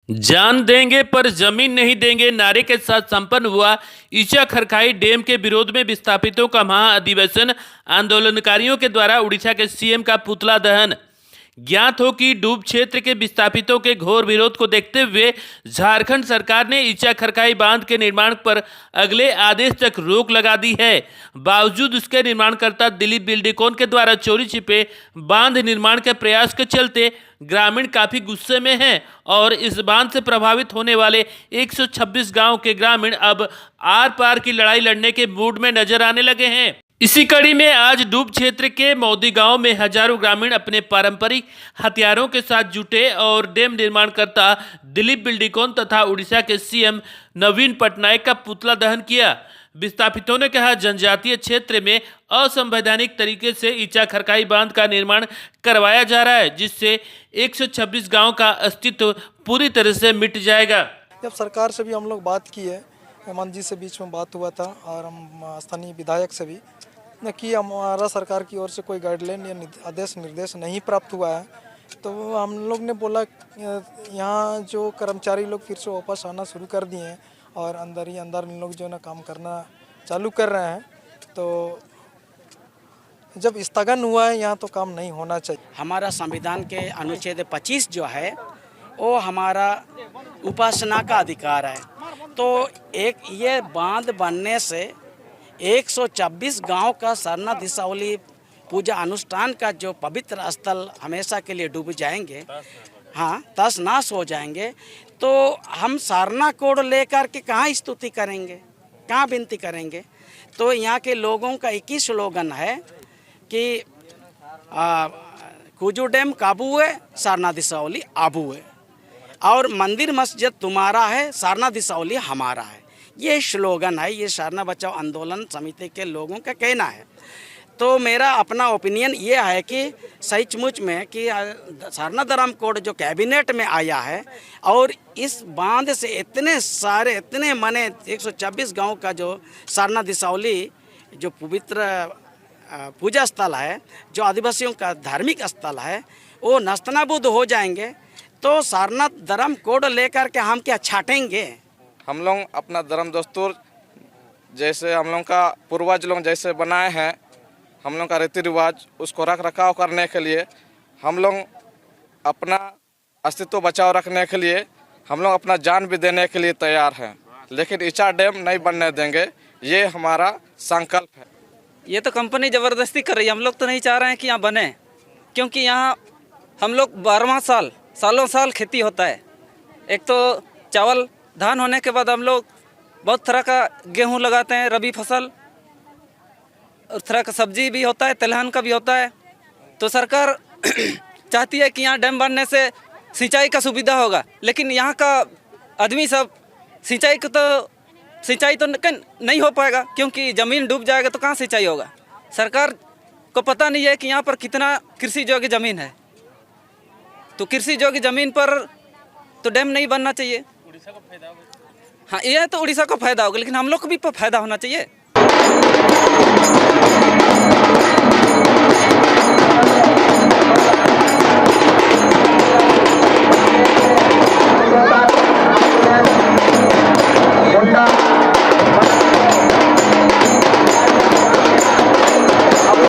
जान देंगे पर जमीन नहीं देंगे नारे के साथ संपन्न हुआ ईचा खरखाई डैम के विरोध में विस्थापितों का महाअधिवेशन। आंदोलनकारियों के द्वारा उड़ीसा के सीएम का पुतला दहन। ज्ञात हो कि डूब क्षेत्र के विस्थापितों के घोर विरोध को देखते हुए झारखंड सरकार ने ईचा खरखाई बांध के निर्माण पर अगले आदेश तक रोक लगा दी है। बावजूद उसके निर्माणकर्ता दिलीप बिल्डकॉन के द्वारा चोरी छिपे बांध निर्माण के प्रयास के चलते ग्रामीण काफी गुस्से में हैं और इस बांध से प्रभावित होने वाले 126 गांव के ग्रामीण अब आर पार की लड़ाई लड़ने के मूड में नजर आने लगे हैं। इसी कड़ी में आज डूब क्षेत्र के मौदी गांव में हजारों ग्रामीण अपने पारंपरिक हथियारों के साथ जुटे और डैम निर्माणकर्ता दिलीप बिल्डकॉन तथा उड़ीसा के सीएम नवीन पटनायक का पुतला दहन किया। विस्थापितों ने कहा, जनजातीय क्षेत्र में असंवैधानिक तरीके से ईचा खरखाई बांध का निर्माण करवाया जा रहा है, जिससे 126 गांव का अस्तित्व पूरी तरह से मिट जाएगा। जब सरकार से भी हम लोग बात की है, हेमंत जी से बीच में बात हुआ था और हम स्थानीय विधायक से भी न कि हमारा सरकार की ओर से कोई गाइडलाइन या आदेश निर्देश नहीं प्राप्त हुआ है, तो हम लोग ने बोला यहाँ जो कर्मचारी लोग फिर से वापस आना शुरू कर दिए हैं और अंदर ही अंदर इन लोग जो है ना काम करना चालू कर रहे हैं। तो जब स्थगन हुआ है यहाँ तो काम नहीं होना चाहिए। हमारा संविधान के अनुच्छेद 25 जो है वो हमारा उपासना का अधिकार है। तो एक ये बांध बनने से 126 गांव का सरना दिशावली पूजा अनुष्ठान का जो पवित्र स्थल हमेशा के लिए डूब जाएंगे, हाँ तस नाश हो जाएंगे। तो हम सारना कोड लेकर के कहाँ स्तुति करेंगे, कहाँ विनती करेंगे। तो यहाँ के लोगों का एक ही स्लोगन है कि कुजू डैम काबू है, सारना दिशावली आबू है, और मंदिर मस्जिद तुम्हारा है, सारना दिशावली हमारा है। ये स्लोगन है, ये सारना बचाओ आंदोलन समिति के लोगों का कहना है। तो मेरा अपना ओपिनियन ये है कि सचमुच में कि सारना धर्म कोड जो कैबिनेट में आया है और इस बांध से इतने मने 126 गांव का जो सारना दिशावली जो पवित्र पूजा स्थल है, जो आदिवासियों का धार्मिक स्थल है, वो नस्तनाबूद हो जाएंगे। तो सारना धर्म कोड लेकर के हम क्या छाटेंगे? हम लोग अपना धर्म दस्तूर जैसे हम लोग का पूर्वज लोग जैसे बनाए हैं, हम लोग का रीति रिवाज उसको रख रखाव करने के लिए, हम लोग अपना अस्तित्व बचाव रखने के लिए हम लोग अपना जान भी देने के लिए तैयार हैं। लेकिन ईचा डैम नहीं बनने देंगे, ये हमारा संकल्प है। ये तो कंपनी ज़बरदस्ती कर रही है, हम लोग तो नहीं चाह रहे हैं कि यहाँ बने, क्योंकि यहाँ हम लोग 12वां सालों साल खेती होता है। एक तो चावल धान होने के बाद हम लोग बहुत तरह का गेहूँ लगाते हैं, रबी फसल, और तरह का सब्जी भी होता है, तिलहन का भी होता है। तो सरकार चाहती है कि यहाँ डैम बनने से सिंचाई का सुविधा होगा, लेकिन यहाँ का आदमी सब सिंचाई तो नहीं हो पाएगा, क्योंकि ज़मीन डूब जाएगा तो कहाँ सिंचाई होगा। सरकार को पता नहीं है कि यहाँ पर कितना कृषि योग्य ज़मीन है, तो कृषि योग्य ज़मीन पर तो डैम नहीं बनना चाहिए। उड़ीसा को फायदा होगा। हाँ, यह तो उड़ीसा को फायदा होगा, लेकिन हम लोग को भी फायदा होना चाहिए।